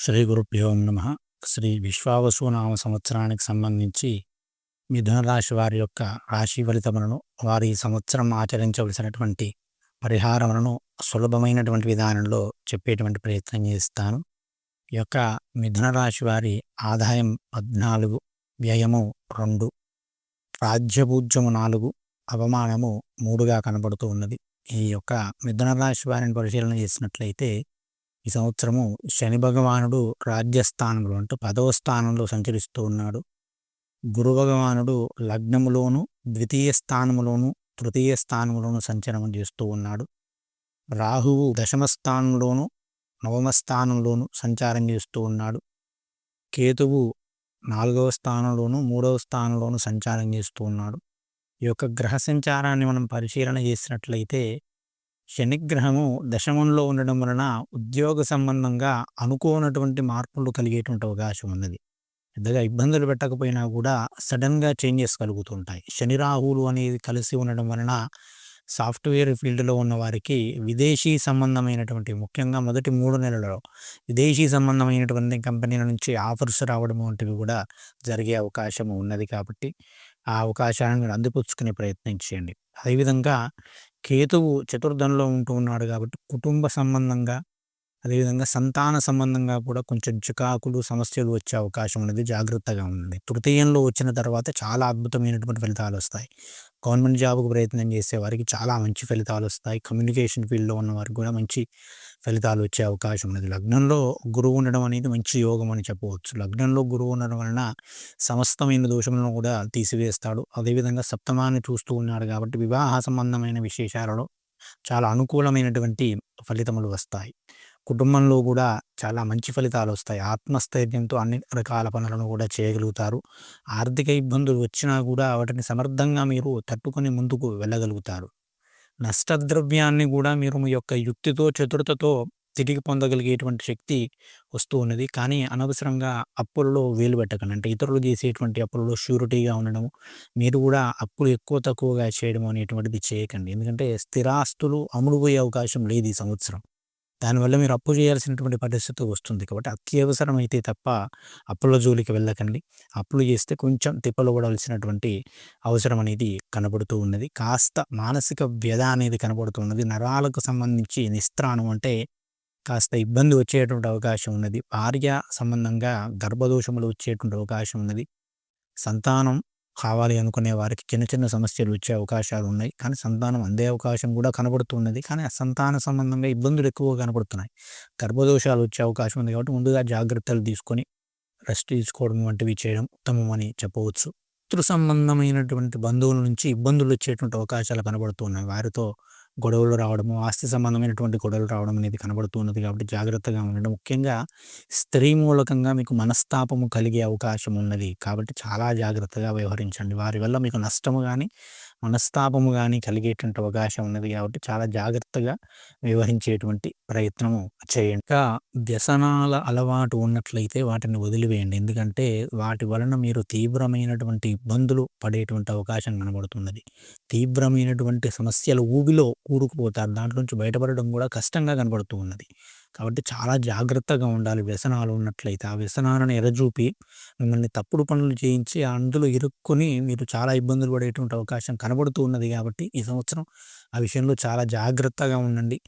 శ్రీ గురుభ్యో నమః. శ్రీ విశ్వావసునామ సంవత్సరానికి సంబంధించి మిథున రాశి వారి యొక్క రాశి ఫలితములను, వారి ఈ సంవత్సరం ఆచరించవలసినటువంటి పరిహారములను సులభమైనటువంటి విధానంలో చెప్పేటువంటి ప్రయత్నం చేస్తాను. ఈ యొక్క మిథున రాశి వారి ఆదాయం 14, వ్యయము 2, రాజ్యపూజ్యము 4, అవమానము 3గా కనబడుతూ ఉన్నది. ఈ యొక్క మిథున రాశి వారిని పరిశీలన చేసినట్లయితే ఈ సంవత్సరము శని భగవానుడు రాజ్యస్థానంలో అంటే 10వ స్థానంలో సంచరిస్తూ ఉన్నాడు. గురు భగవానుడు లగ్నములోను, ద్వితీయ స్థానములోను, తృతీయ స్థానములోను సంచలనం చేస్తూ ఉన్నాడు. రాహువు దశమ స్థానంలోను, నవమ స్థానంలోను సంచారం చేస్తూ ఉన్నాడు. కేతువు 4వ స్థానంలోను, 3వ స్థానంలోను సంచారం చేస్తూ ఉన్నాడు. ఈ యొక్క గ్రహ సంచారాన్ని మనం పరిశీలన చేసినట్లయితే శనిగ్రహము దశమంలో ఉండడం వలన ఉద్యోగ సంబంధంగా అనుకోనటువంటి మార్పులు కలిగేటువంటి అవకాశం ఉన్నది. పెద్దగా ఇబ్బందులు పెట్టకపోయినా కూడా సడన్గా చేంజెస్ కలుగుతుంటాయి. శని రాహువులు అనేది కలిసి ఉండడం వలన సాఫ్ట్వేర్ ఫీల్డ్లో ఉన్న వారికి విదేశీ సంబంధమైనటువంటి, ముఖ్యంగా మొదటి 3 నెలలలో విదేశీ సంబంధమైనటువంటి కంపెనీల నుంచి ఆఫర్స్ రావడం వంటివి కూడా జరిగే అవకాశం ఉన్నది. కాబట్టి ఆ అవకాశాలను మీరు అందిపుచ్చుకునే ప్రయత్నం చేయండి. అదేవిధంగా కేతువు చతుర్థంలో ఉంటూ ఉన్నాడు కాబట్టి కుటుంబ సంబంధంగా, అదేవిధంగా సంతాన సంబంధంగా కూడా కొంచెం చికాకులు, సమస్యలు వచ్చే అవకాశం ఉన్నది. జాగ్రత్తగా ఉండండి. తృతీయంలో వచ్చిన తర్వాత చాలా అద్భుతమైనటువంటి ఫలితాలు వస్తాయి. గవర్నమెంట్ జాబ్‌కు ప్రయత్నం చేసే వారికి చాలా మంచి ఫలితాలు వస్తాయి. కమ్యూనికేషన్ ఫీల్డ్‌లో ఉన్న వారికి కూడా మంచి ఫలితాలు వచ్చే అవకాశం ఉన్నది. లగ్నంలో గురువు ఉండడం అనేది మంచి యోగం అని చెప్పవచ్చు. లగ్నంలో గురువు ఉండడం వలన సమస్తమైన దోషములను కూడా తీసివేస్తాడు. అదేవిధంగా సప్తమాన్ని చూస్తూ ఉన్నాడు కాబట్టి వివాహ సంబంధమైన విశేషాలలో చాలా అనుకూలమైనటువంటి ఫలితములు వస్తాయి. కుటుంబంలో కూడా చాలా మంచి ఫలితాలు వస్తాయి. ఆత్మస్థైర్యంతో అన్ని రకాల పనులను కూడా చేయగలుగుతారు. ఆర్థిక ఇబ్బందులు వచ్చినా కూడా వాటిని సమర్థంగా మీరు తట్టుకొని ముందుకు వెళ్ళగలుగుతారు. నష్టద్రవ్యాన్ని కూడా మీరు మీ యొక్క యుక్తితో, చతురతతో తిరిగి పొందగలిగేటువంటి శక్తి వస్తూ ఉన్నది. కానీ అనవసరంగా అప్పులలో వేలు పెట్టకండి. అంటే ఇతరులు చేసేటువంటి అప్పులలో ష్యూరిటీగా ఉండడం, మీరు కూడా అప్పులు ఎక్కువ తక్కువగా చేయడం అనేటువంటిది చేయకండి. ఎందుకంటే స్థిరాస్తులు అమ్ముడుపోయే అవకాశం లేదు ఈ సంవత్సరం. దానివల్ల మీరు అప్పు చేయాల్సినటువంటి పరిస్థితి వస్తుంది. కాబట్టి అత్యవసరం అయితే తప్ప అప్పుల జోలికి వెళ్ళకండి. అప్పులు చేస్తే కొంచెం తిప్పలు పడాల్సినటువంటి అవసరం అనేది కనబడుతూ ఉన్నది. కాస్త మానసిక వ్యధ అనేది కనబడుతూ ఉన్నది. నరాలకు సంబంధించి నిస్త్రాణం అంటే కాస్త ఇబ్బంది వచ్చేటువంటి అవకాశం ఉన్నది. భార్య సంబంధంగా గర్భదోషములు వచ్చేటువంటి అవకాశం ఉన్నది. సంతానం కావాలి అనుకునే వారికి చిన్న చిన్న సమస్యలు వచ్చే అవకాశాలు ఉన్నాయి. కానీ సంతానం అందే అవకాశం కూడా కనబడుతున్నది. కానీ ఆ సంతాన సంబంధంగా ఇబ్బందులు ఎక్కువగా కనబడుతున్నాయి. గర్భదోషాలు వచ్చే అవకాశం ఉంది కాబట్టి ముందుగా జాగ్రత్తలు తీసుకొని రెస్ట్ తీసుకోవడం వంటివి చేయడం ఉత్తమం అని చెప్పవచ్చు. శత్రు సంబంధమైనటువంటి బంధువుల నుంచి ఇబ్బందులు వచ్చేటువంటి అవకాశాలు కనబడుతున్నాయి. వారితో గొడవలు రావడము, ఆస్తి సంబంధమైనటువంటి గొడవలు రావడం అనేది కనబడుతున్నది. కాబట్టి జాగ్రత్తగా ఉండడం. ముఖ్యంగా స్త్రీ మూలకంగా మీకు మనస్తాపము కలిగే అవకాశం ఉన్నది. కాబట్టి చాలా జాగ్రత్తగా వ్యవహరించండి. వారి వల్ల మీకు నష్టము గానీ, మనస్తాపము గానీ కలిగేటువంటి అవకాశం ఉన్నది. కాబట్టి చాలా జాగ్రత్తగా వ్యవహరించేటువంటి ప్రయత్నము చేయండి. ఇంకా వ్యసనాల అలవాటు ఉన్నట్లయితే వాటిని వదిలివేయండి. ఎందుకంటే వాటి వలన మీరు తీవ్రమైనటువంటి ఇబ్బందులు పడేటువంటి అవకాశం కనబడుతున్నది. తీవ్రమైనటువంటి సమస్యల ఊబిలో కూరుకుపోతారు. దాంట్లో నుంచి బయటపడడం కూడా కష్టంగా కనబడుతూ ఉన్నది. కాబట్టి చాలా జాగ్రత్తగా ఉండాలి. వ్యసనాలు ఉన్నట్లయితే ఆ వ్యసనాలను ఎరజూపి మిమ్మల్ని తప్పుడు పనులు చేయించి అందులో ఇరుక్కొని మీరు చాలా ఇబ్బందులు పడేటువంటి అవకాశం కనబడుతూ ఉన్నది. కాబట్టి ఈ సంవత్సరం ఆ విషయంలో చాలా జాగ్రత్తగా ఉండండి.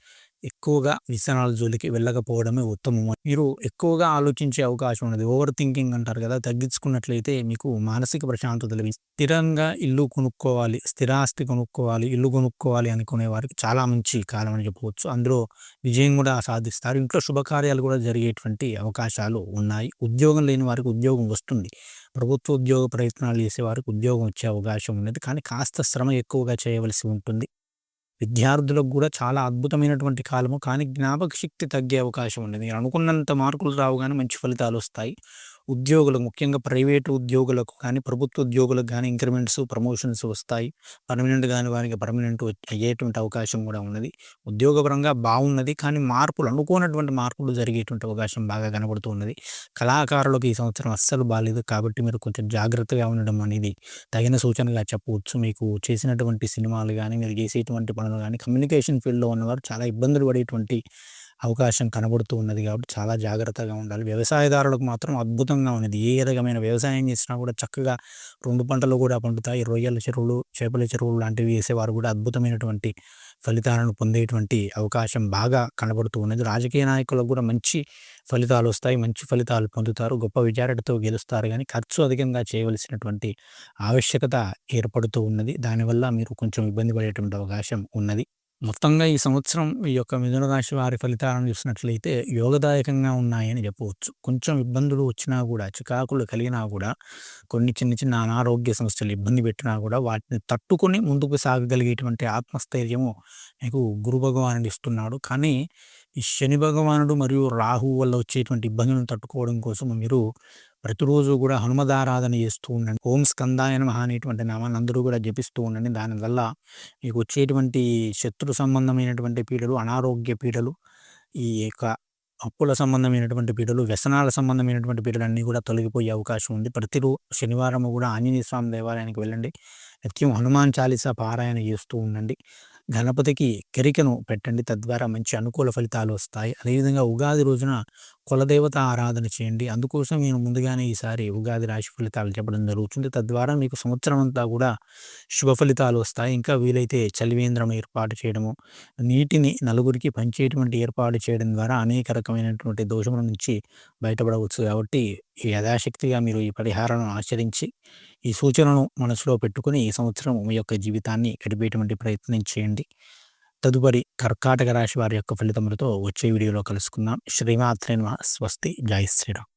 ఎక్కువగా వ్యసనాల జోలికి వెళ్ళకపోవడమే ఉత్తమం. మీరు ఎక్కువగా ఆలోచించే అవకాశం ఉన్నది. ఓవర్ థింకింగ్ అంటారు కదా! తగ్గించుకున్నట్లయితే మీకు మానసిక ప్రశాంతత లభిస్తుంది. స్థిరంగా ఇల్లు కొనుక్కోవాలి, స్థిరాస్తి కొనుక్కోవాలి, ఇల్లు కొనుక్కోవాలి అనుకునే వారికి చాలా మంచి కాలం అని చెప్పవచ్చు. అందులో విజయం కూడా సాధిస్తారు. ఇంట్లో శుభకార్యాలు కూడా జరిగేటువంటి అవకాశాలు ఉన్నాయి. ఉద్యోగం లేని వారికి ఉద్యోగం వస్తుంది. ప్రభుత్వ ఉద్యోగ ప్రయత్నాలు చేసే వారికి ఉద్యోగం వచ్చే అవకాశం ఉన్నది. కానీ కాస్త శ్రమ ఎక్కువగా చేయవలసి ఉంటుంది. విద్యార్థులకు కూడా చాలా అద్భుతమైనటువంటి కాలము. కానీ జ్ఞాపక శక్తి తగ్గే అవకాశం ఉంది. మీరు అనుకున్నంత మార్కులు రావు గానీ మంచి ఫలితాలొస్తాయి. ఉద్యోగులకు, ముఖ్యంగా ప్రైవేటు ఉద్యోగులకు కానీ, ప్రభుత్వ ఉద్యోగులకు గానీ ఇంక్రిమెంట్స్, ప్రమోషన్స్ వస్తాయి. పర్మనెంట్ గాని వారికి పర్మనెంట్ అయ్యేటువంటి అవకాశం కూడా ఉన్నది. ఉద్యోగపరంగా బావున్నది. కానీ మార్పులు, అనుకోనటువంటి మార్పులు జరిగేటువంటి అవకాశం బాగా కనబడుతూ ఉన్నది. కళాకారులకు ఈ సంవత్సరం అస్సలు బాలేదు. కాబట్టి మీరు కొంచెం జాగ్రత్తగా ఉండడం అనేది తగిన సూచనగా చెప్పవచ్చు. మీకు చేసినటువంటి సినిమాలు గానీ, మీరు చేసేటువంటి పనులు గానీ, కమ్యూనికేషన్ ఫీల్డ్‌లో ఉన్నవారు చాలా ఇబ్బందులు పడేటువంటి అవకాశం కనబడుతూ ఉన్నది కాబట్టి చాలా జాగ్రత్తగా ఉండాలి. వ్యవసాయదారులకు మాత్రం అద్భుతంగా ఉన్నది. ఏ రకమైన వ్యవసాయం చేసినా కూడా చక్కగా 2 పంటలు కూడా పండుతాయి. రొయ్యల చెరువులు, చేపల చెరువులు లాంటివి వేసేవారు కూడా అద్భుతమైనటువంటి ఫలితాలను పొందేటువంటి అవకాశం బాగా కనబడుతూ ఉన్నది. రాజకీయ నాయకులకు కూడా మంచి ఫలితాలొస్తాయి. మంచి ఫలితాలు పొందుతారు. గొప్ప మెజారిటీతో గెలుస్తారు గానీ, ఖర్చు అధికంగా చేయవలసినటువంటి ఆవశ్యకత ఏర్పడుతూ ఉన్నది. దానివల్ల మీరు కొంచెం ఇబ్బంది పడేటువంటి అవకాశం ఉన్నది. మొత్తంగా ఈ సంవత్సరం ఈ యొక్క మిథున రాశి వారి ఫలితాలను చూసినట్లయితే యోగదాయకంగా ఉన్నాయని చెప్పవచ్చు. కొంచెం ఇబ్బందులు వచ్చినా కూడా, చికాకులు కలిగినా కూడా, కొన్ని చిన్న చిన్న అనారోగ్య సమస్యలు ఇబ్బంది పెట్టినా కూడా వాటిని తట్టుకొని ముందుకు సాగగలిగేటువంటి ఆత్మస్థైర్యము మీకు గురు భగవానుడు ఇస్తున్నాడు. కానీ ఈ శని భగవానుడు మరియు రాహువు వల్ల వచ్చేటువంటి ఇబ్బందులను తట్టుకోవడం కోసం మీరు ప్రతిరోజు కూడా హనుమదారాధన చేస్తూ ఉండండి. ఓం స్కందాయ నమః అనేటువంటి నామాన్ని అందరూ కూడా జపిస్తూ ఉండండి. దానివల్ల మీకు వచ్చేటువంటి శత్రు సంబంధమైనటువంటి పీడలు, అనారోగ్య పీడలు, ఈ యొక్క అప్పుల సంబంధమైనటువంటి పీడలు, వ్యసనాల సంబంధమైనటువంటి పీడలన్నీ కూడా తొలగిపోయే అవకాశం ఉంది. శనివారం కూడా ఆంజనేయ స్వామి దేవాలయానికి వెళ్ళండి. నిత్యం హనుమాన్ చాలీసా పారాయణ చేస్తూ ఉండండి. గణపతికి కెరికను పెట్టండి. తద్వారా మంచి అనుకూల ఫలితాలు వస్తాయి. అదేవిధంగా ఉగాది రోజున కులదేవత ఆరాధన చేయండి. అందుకోసం నేను ముందుగానే ఈసారి ఉగాది రాశి ఫలితాలు చెప్పడం జరుగుతుంది. తద్వారా మీకు సంవత్సరం అంతా కూడా శుభ ఫలితాలు వస్తాయి. ఇంకా వీలైతే చలివేంద్రం ఏర్పాటు చేయడము, నీటిని నలుగురికి పంచేటువంటి ఏర్పాటు చేయడం ద్వారా అనేక రకమైనటువంటి దోషముల నుంచి బయటపడవచ్చు. కాబట్టి ఈ యథాశక్తిగా మీరు ఈ పరిహారాలను ఆచరించి, ఈ సూచనలను మనసులో పెట్టుకొని ఈ సంవత్సరం మీ యొక్క జీవితాన్ని గడిపేటువంటి ప్రయత్నం చేయండి. తదుపరి కర్కాటక రాశి వారి యొక్క ఫలితములతో వచ్చే వీడియోలో కలుసుకుందాం. శ్రీమాత్రే నమః. స్వస్తి. జై శ్రీరామ్.